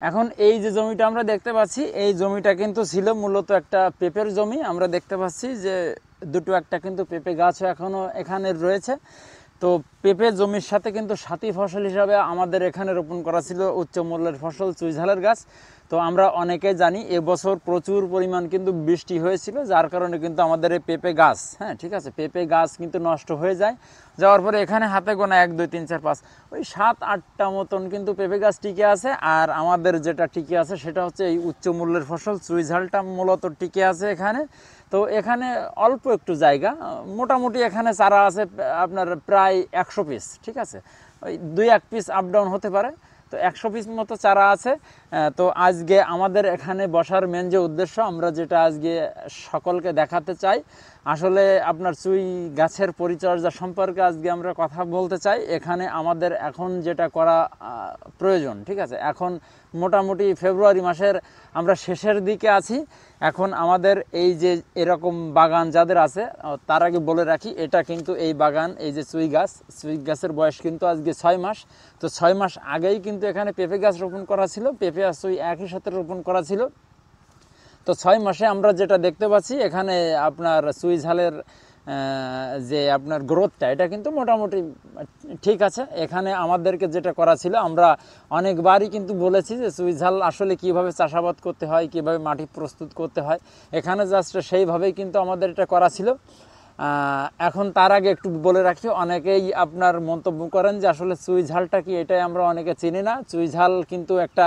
এখন এই যে জমিটা আমরা দেখতে পাচ্ছি, এই জমিটা কিন্তু ছিল মূলত একটা পেঁপের জমি। আমরা দেখতে পাচ্ছি যে দুটো একটা কিন্তু পেঁপে গাছও এখনও এখানে রয়েছে। তো পেঁপে জমির সাথে কিন্তু সাথী ফসল হিসাবে আমাদের এখানে রোপণ করা ছিল উচ্চ মূল্যের ফসল চুইঝালের গাছ। তো আমরা অনেকে জানি এবছর প্রচুর পরিমাণ কিন্তু বৃষ্টি হয়েছিল, যার কারণে কিন্তু আমাদের এই পেঁপে গাছ, হ্যাঁ ঠিক আছে, পেঁপে গাছ কিন্তু নষ্ট হয়ে যায়। যাওয়ার পরে এখানে হাতে গোনা 1 2 3 4 5 ওই 7-8টা মতন কিন্তু পেঁপে গাছ টিকে আছে। আর আমাদের যেটা টিকে আছে সেটা হচ্ছে এই উচ্চ মূল্যের ফসল চুইঝালটা মূলত টিকে আছে এখানে। তো এখানে অল্প একটু জায়গা, মোটামুটি এখানে চারা আছে আপনার প্রায় 100 পিস, ঠিক আছে, ওই 2-1 পিস আপ ডাউন হতে পারে। তো 100 পিস মতো চারা আছে। তো আজকে আমাদের এখানে বসার মেন যে উদ্দেশ্য, আমরা যেটা আজকে সকলকে দেখাতে চাই, আসলে আপনার চুই গাছের পরিচর্যা সম্পর্কে আজকে আমরা কথা বলতে চাই। এখানে আমাদের এখন যেটা করা প্রয়োজন, ঠিক আছে, এখন মোটামুটি ফেব্রুয়ারি মাসের আমরা শেষের দিকে আছি। এখন আমাদের এই যে এরকম বাগান যাদের আছে, তার আগে বলে রাখি, এটা কিন্তু এই বাগান, এই যে চুই গাছের বয়স কিন্তু আজকে 6 মাস। তো 6 মাস আগেই কিন্তু এখানে পেঁপে গাছ রোপণ করা ছিল, পেঁপে আর চুই একই সাথে রোপণ করা ছিল। তো 6 মাসে আমরা যেটা দেখতে পাচ্ছি এখানে আপনার চুইঝালের যে আপনার গ্রোথটা, এটা কিন্তু মোটামুটি ঠিক আছে। এখানে আমাদেরকে যেটা করা ছিল, আমরা অনেকবারই কিন্তু বলেছি যে চুইঝাল আসলে কিভাবে চাষাবাদ করতে হয়, কিভাবে মাটি প্রস্তুত করতে হয়, এখানে জাস্ট সেইভাবেই কিন্তু আমাদের এটা করা ছিল। এখন তার আগে একটু বলে রাখি, অনেকেই আপনার মন্তব্য করেন যে আসলে চুইঝালটা কি, এটাই আমরা অনেকে চিনি না। চুইঝাল কিন্তু একটা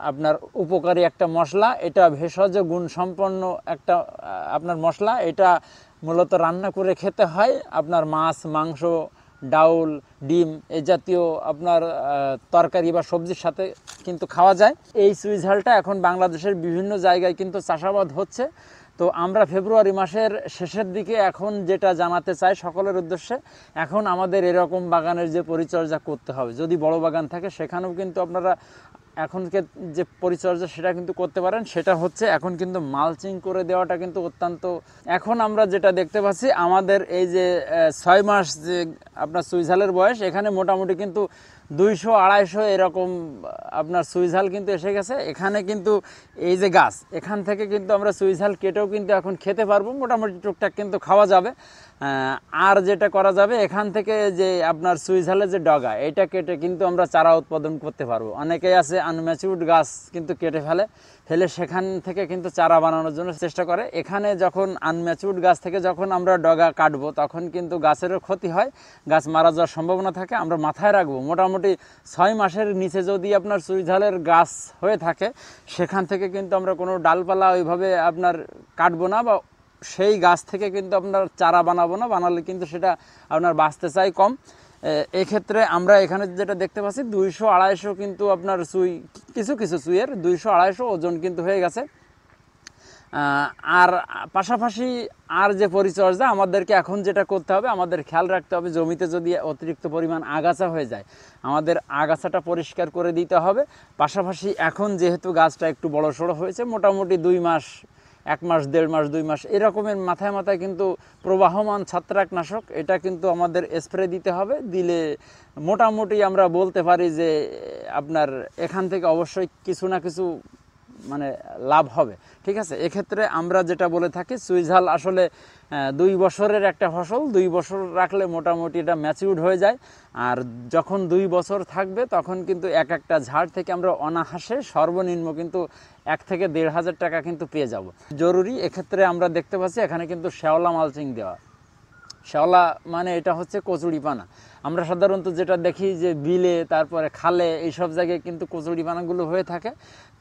আপনার উপকারী একটা মশলা, এটা ভেষজ গুণসম্পন্ন একটা আপনার মশলা। এটা মূলত রান্না করে খেতে হয় আপনার মাছ, মাংস, ডাউল, ডিম এই জাতীয় আপনার তরকারি বা সবজির সাথে কিন্তু খাওয়া যায়। এই চুইঝালটা এখন বাংলাদেশের বিভিন্ন জায়গায় কিন্তু চাষাবাদ হচ্ছে। তো আমরা ফেব্রুয়ারি মাসের শেষের দিকে এখন যেটা জানাতে চাই সকলের উদ্দেশ্যে, এখন আমাদের এরকম বাগানের যে পরিচর্যা করতে হবে, যদি বড় বাগান থাকে সেখানেও কিন্তু আপনারা এখনকে যে পরিচর্যা সেটা কিন্তু করতে পারেন। সেটা হচ্ছে এখন কিন্তু মালচিং করে দেওয়াটা কিন্তু অত্যন্ত, এখন আমরা যেটা দেখতে পাচ্ছি আমাদের এই যে 6 মাস যে আপনার চুইঝালের বয়স, এখানে মোটামুটি কিন্তু 200-250 এরকম আপনার চুইঝাল কিন্তু এসে গেছে। এখানে কিন্তু এই যে গাছ, এখান থেকে কিন্তু আমরা চুইঝাল কেটেও কিন্তু এখন খেতে পারবো, মোটামুটি টুকটাক কিন্তু খাওয়া যাবে। আর যেটা করা যাবে, এখান থেকে যে আপনার চুইঝালের যে ডগা, এটা কেটে কিন্তু আমরা চারা উৎপাদন করতে পারবো। অনেকেই আছে আনম্যাচিউরড গাছ কিন্তু কেটে ফেলে সেখান থেকে কিন্তু চারা বানানোর জন্য চেষ্টা করে। এখানে যখন আনম্যাচিউরড গাছ থেকে যখন আমরা ডগা কাটবো, তখন কিন্তু গাছেরও ক্ষতি হয়, গাছ মারা যাওয়ার সম্ভাবনা থাকে। আমরা মাথায় রাখবো মোটামুটি 6 মাসের নিচে যদি আপনার চুইঝালের গাছ হয়ে থাকে, সেখান থেকে কিন্তু আমরা কোনো ডালপালা ওইভাবে আপনার কাটবো না, বা সেই গাছ থেকে কিন্তু আপনার চারা বানাবো না, বানালে কিন্তু সেটা আপনার বাঁচতে চাই কম। এক্ষেত্রে আমরা এখানে যেটা দেখতে পাচ্ছি 200-250 কিন্তু আপনার চুই, কিছু কিছু চুইয়ের 200-250 ওজন কিন্তু হয়ে গেছে। আর পাশাপাশি আর যে পরিচর্যা আমাদেরকে এখন যেটা করতে হবে, আমাদের খেয়াল রাখতে হবে, জমিতে যদি অতিরিক্ত পরিমাণ আগাছা হয়ে যায়, আমাদের আগাছাটা পরিষ্কার করে দিতে হবে। পাশাপাশি এখন যেহেতু গাছটা একটু বড় সড়ো হয়েছে, মোটামুটি 2 মাস, 1 মাস, 1.5 মাস, 2 মাস এরকমের মাথায় মাথায় কিন্তু প্রবাহমান ছত্রাকনাশক এটা কিন্তু আমাদের স্প্রে দিতে হবে। দিলে মোটামুটি আমরা বলতে পারি যে আপনার এখান থেকে অবশ্যই কিছু না কিছু মানে লাভ হবে, ঠিক আছে। এক্ষেত্রে আমরা যেটা বলে থাকি, চুইঝাল আসলে 2 বছরের একটা ফসল, 2 বছর রাখলে মোটামুটি এটা ম্যাচিউরড হয়ে যায়। আর যখন 2 বছর থাকবে, তখন কিন্তু একটা ঝাড় থেকে আমরা অনায়াসে সর্বনিম্ন কিন্তু 1 থেকে 1,500 টাকা কিন্তু পেয়ে যাব। জরুরি এক্ষেত্রে আমরা দেখতে পাচ্ছি এখানে কিন্তু শ্যাওলা মালচিং দেওয়া। শ্যাওলা মানে এটা হচ্ছে কচুরিপানা। আমরা সাধারণত যেটা দেখি যে বিলে, তারপরে খালে, এইসব জায়গায় কিন্তু কচুরিপানাগুলো হয়ে থাকে।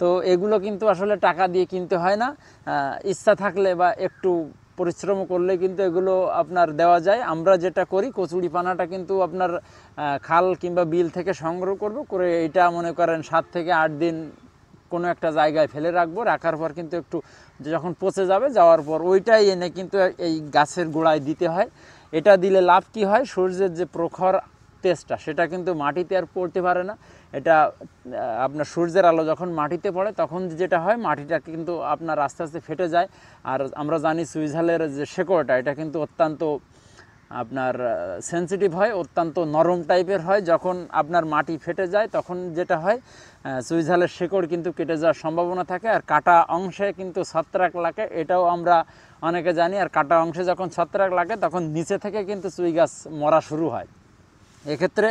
তো এগুলো কিন্তু আসলে টাকা দিয়ে কিনতে হয় না, ইচ্ছা থাকলে বা একটু পরিশ্রম করলে কিন্তু এগুলো আপনার দেওয়া যায়। আমরা যেটা করি, কচুরিপানাটা কিন্তু আপনার খাল কিংবা বিল থেকে সংগ্রহ করব, করে এটা মনে করেন 7 থেকে 8 দিন কোনো একটা জায়গায় ফেলে রাখবো। রাখার পর কিন্তু একটু যখন পচে যাবে, যাওয়ার পর ওইটাই এনে কিন্তু এই গাছের গোড়ায় দিতে হয়। এটা দিলে লাভ কি হয়, সূর্যের যে প্রখর তেজটা সেটা কিন্তু মাটিতে আর পড়তে পারে না। এটা আপনার সূর্যের আলো যখন মাটিতে পড়ে, তখন যেটা হয়, মাটিটা কিন্তু আপনার আস্তে আস্তে ফেটে যায়। আর আমরা জানি চুইঝালের যে শেকড়টা, এটা কিন্তু অত্যন্ত আপনার সেনসিটিভ হয়, অত্যন্ত নরম টাইপের হয়। যখন আপনার মাটি ফেটে যায় তখন যেটা হয় সুইঝালের শেকড় কিন্তু কেটে যাওয়ার সম্ভাবনা থাকে, আর কাটা অংশে কিন্তু ছত্রাক লাগে, এটাও আমরা অনেকে জানি। আর কাটা অংশে যখন ছত্রাক লাগে তখন নিচে থেকে কিন্তু চুই গাছ মরা শুরু হয়। এক্ষেত্রে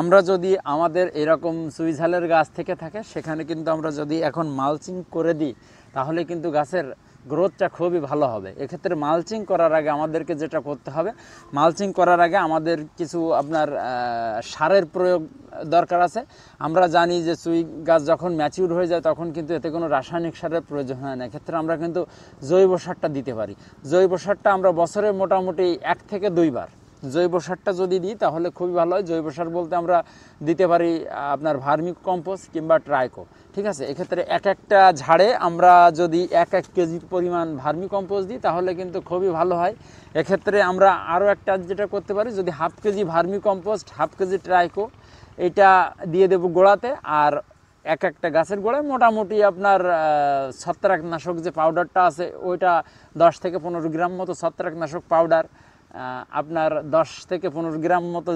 আমরা যদি আমাদের এরকম সুইঝালের গাছ থেকে থাকে সেখানে কিন্তু আমরা যদি এখন মালচিং করে দিই তাহলে কিন্তু গাছের গ্রোথটা খুবই ভালো হবে। এক্ষেত্রে মালচিং করার আগে আমাদেরকে যেটা করতে হবে, মালচিং করার আগে আমাদের কিছু আপনার সারের প্রয়োগ দরকার আছে। আমরা জানি যে চুই গাছ যখন ম্যাচিউর হয়ে যায় তখন কিন্তু এতে কোনো রাসায়নিক সারের প্রয়োজন হয় না। এক্ষেত্রে আমরা কিন্তু জৈব সারটা দিতে পারি। জৈব সারটা আমরা বছরে মোটামুটি 1 থেকে 2 বার জৈব সারটা যদি দিই তাহলে খুবই ভালো হয়। জৈব সার বলতে আমরা দিতে পারি আপনার ভার্মি কম্পোস্ট কিংবা ট্রাইকো, ঠিক আছে। এক্ষেত্রে এক একটা ঝাড়ে আমরা যদি 1 কেজি পরিমাণ ভার্মি কম্পোস্ট দিই তাহলে কিন্তু খুবই ভালো হয়। এক্ষেত্রে আমরা আরও একটা যেটা করতে পারি, যদি 1/2 KG vermi compost 1/2 KG tricho এটা দিয়ে দেবো গোড়াতে, আর এক একটা গাছের গোড়ায় মোটামুটি আপনার ছত্রাকনাশক যে পাউডারটা আছে ওইটা 10 থেকে 15 গ্রাম মতো ছত্রাকনাশক পাউডার, আপনার 10 থেকে 15 গ্রাম মতো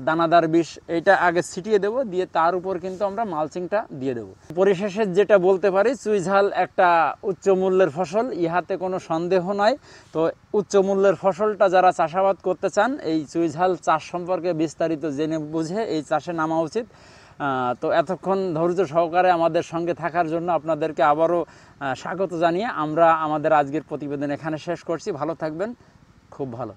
দানাদার বিষ, এইটা আগে ছিটিয়ে দেব, দিয়ে তার উপর কিন্তু আমরা মালচিংটা দিয়ে দেব। পরিশেষে যেটা বলতে পারি, চুইঝাল একটা উচ্চ মূল্যের ফসল, ইহাতে কোনো সন্দেহ নয়। তো উচ্চ মূল্যের ফসলটা যারা চাষাবাদ করতে চান এই চুইঝাল চাষ সম্পর্কে বিস্তারিত জেনে বুঝে এই চাষে নামা উচিত। তো এতক্ষণ ধৈর্য সহকারে আমাদের সঙ্গে থাকার জন্য আপনাদেরকে আবারও স্বাগত জানিয়ে আমরা আমাদের আজকের প্রতিবেদন এখানে শেষ করছি। ভালো থাকবেন, খুব ভালো।